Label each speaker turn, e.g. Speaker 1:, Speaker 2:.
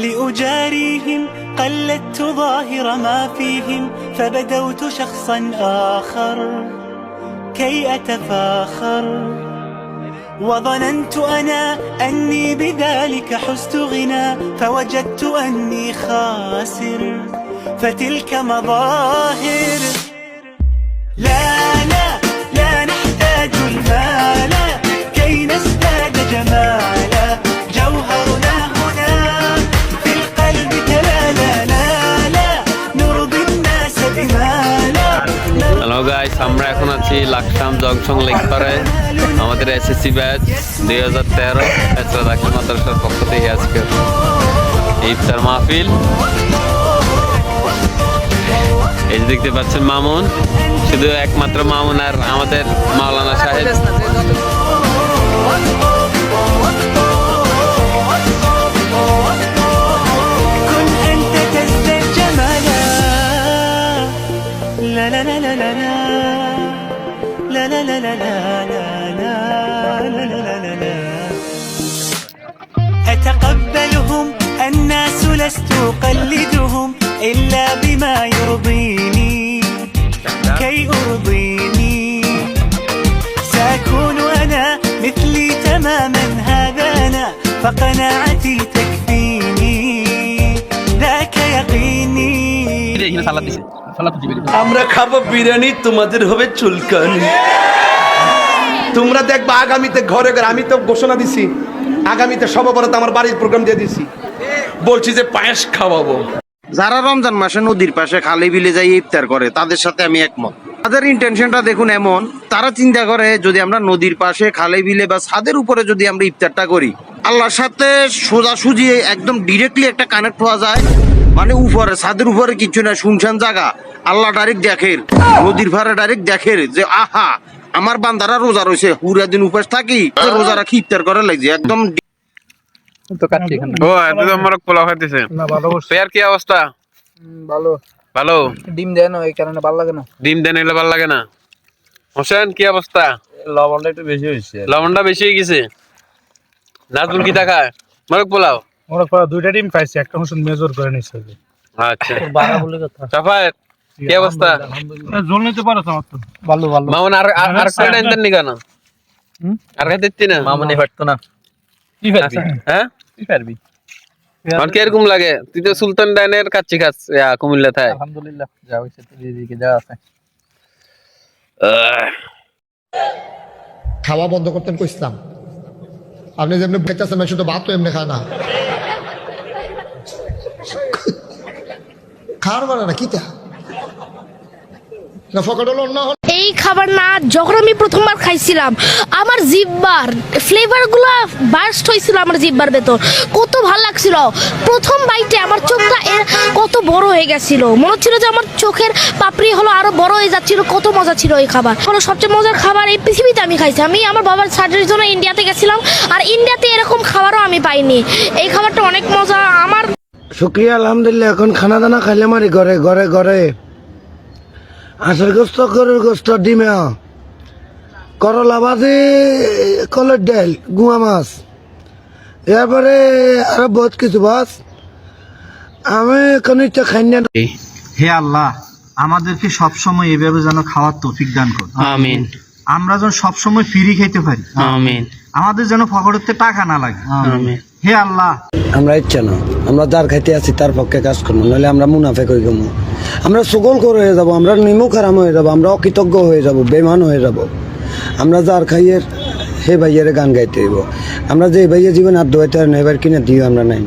Speaker 1: لأجاريهم قلدت ظاهر ما فيهم فبدوت شخصا آخر كي أتفاخر وظننت أنا أني بذلك حزت غنى فوجدت أني خاسر فتلك مظاهر لا لا لا نحتاج المال كي نزداد جمالا جوهرنا هنا في القلب تلالا لا لا نرضي الناس بما لا
Speaker 2: hello guys, আমরা এখন আছি লাকসাম জংশন লেক পারে। আমাদের এসএসসি ব্যাচ 2013 এছাড়া দাখিল মাদ্রাসার পক্ষ থেকে আজকে ইফতার মাহফিল। এই যে দেখতে পাচ্ছেন মামুন, শুধু একমাত্র মামুন আর আমাদের মাওলানা সাহেব।
Speaker 1: كن أنت تزداد جمالا لا لا لا لا لا لا لا لا لا لا لا لا أتقبلهم الناس لست أقلدهم إلا بما يرضيني كي أرضيني سأكون أنا مثلي تماما هذا أنا فقناعتي تكفيني ذاك يقيني
Speaker 3: আমরা খাবো বিরিয়ানি, তোমাদের হবে চুলকানি। তোমরা দেখবা আগামীতে ঘরে ঘরে, আমি তো ঘোষণা দিছি আগামীতে সর্ববরত আমার বাড়ির প্রোগ্রাম দিয়ে দিছি, বলছি যে পায়েস খাওয়াবো।
Speaker 4: যারা রমজান মাসে নদীর পাশে খালে বিলে যাই ইফতার করে তাদের সাথে আমি একমত। তাদের ইন্টেনশনটা দেখুন এমন, তারা চিন্তা করে যদি আমরা নদীর পাশে খালে বিলে বা ছাদের উপরে যদি আমরা ইফতারটা করি, আল্লাহর সাথে সোজাসুজি একদম ডিরেক্টলি একটা কানেক্ট হওয়া যায়। মানে উপরে ছাদের উপরে কিছু না, শুনশান জায়গা, আল্লাহ ডাইরেক্ট দেখের, নদীর পাড়ে ডাইরেক্ট দেখের যে আহা আমার বান্দারা রোজা রয়েছে, পুরা দিন উপাস থাকি রোজা রাখি ইফতার করে লাগছে একদম।
Speaker 2: ও একদম মরক পোলাও খাইতেছে না। ভালো করছে। পেয়ার কি অবস্থা?
Speaker 5: ভালো
Speaker 2: ভালো।
Speaker 5: ডিম দেন এই কারণে ভালো লাগে না।
Speaker 2: ডিম দেন এলে ভালো লাগে না। হোসেন কি অবস্থা?
Speaker 6: লবণটা একটু বেশি হয়েছে।
Speaker 2: লবণটা বেশি হয়ে গেছে। নাজমুল কি টাকা? মরক পোলাও।
Speaker 6: মরক পোলাও দুইটা ডিম খাইছি, একটা হোসেন মেজর করে নিছে।
Speaker 2: আচ্ছা বাবা বলে কথা। সাফায়েত কি অবস্থা?
Speaker 6: জল নিতে পারো তো? ভালো ভালো।
Speaker 2: মামুন আর প্লেট আনতেন নি কেন? আর খাইতে না
Speaker 6: মামুনি পারতো না। কি পারবি? হ্যাঁ কি পারবি?
Speaker 2: আমার কি এরকম লাগে? তুই তো সুলতান ডাইনের কাচ্চি খাস কুমিল্লা থাই।
Speaker 6: আলহামদুলিল্লাহ যা হইছে দিদিকে যা আছে।
Speaker 7: খাওয়া বন্ধ করতেন কইছিলাম, আপনি যেমনি বেচাচ্ছেন শুধু ভাত তো এমনি খায় না, খাওয়ার মানে না কিতা না ফকট হলো না।
Speaker 8: এই খাবার না যখন আমি প্রথমবার খাইছিলাম আমার জিহ্বার ফ্লেভার গুলা বার্স্ট হয়েছিল আমার জিহ্বার ভেতর, কত ভালো লাগছিল। প্রথম বাইটে আমার চোখটা কত বড় হয়ে গেছিল, মনে হচ্ছিল যে আমার চোখের পাপড়ি হলো আরো বড় হয়ে যাচ্ছিল। কত মজা ছিল এই খাবার, হলো সবচেয়ে মজার খাবার এই পৃথিবীতে আমি খাইছি। আমি আমার বাবার সার্জারির জন্য ইন্ডিয়াতে গেছিলাম, আর ইন্ডিয়াতে এরকম খাবারও আমি পাইনি। এই খাবারটা অনেক মজা। আমার
Speaker 9: শুক্রিয়া আলহামদুলিল্লাহ। এখন খানা দানা খাইলে মারি ঘরে ঘরে ঘরে আষাঢ় গোস্ত, গরুর গোস্ত, ডিমে করলা ভাজি, কলের ডাল, গুয়া মাছ, এরপরে আরো বহুত কিছু বাস। আমি এখন ইচ্ছা খাই না।
Speaker 10: হে আল্লাহ, আমাদেরকে সবসময় এভাবে যেন খাওয়ার তৌফিক দান করুন,
Speaker 2: আমিন।
Speaker 10: আমরা যেন সবসময় ফ্রি খাইতে পারি,
Speaker 2: আমিন।
Speaker 10: আমাদের যেন পকেটেতে টাকা না লাগে,
Speaker 2: আমিন।
Speaker 10: হে আল্লাহ।
Speaker 9: আমরা ইচ্ছা না, আমরা যার খাইতে আছি তার পক্ষে কাজ করবো, নাহলে আমরা মুনাফেক হয়ে যাবো, আমরা সকল করে হয়ে যাবো, আমরা নিমুখ হারাম হয়ে যাবো, আমরা অকৃতজ্ঞ হয়ে যাব, বেমান হয়ে যাব। আমরা যার খাইয়ের হে ভাইয়ের গান গাইতে হইব। আমরা যে ভাইয়ের জীবন আর দোয়াইতে হয় না, এবার কিনা দিও আমরা নাই।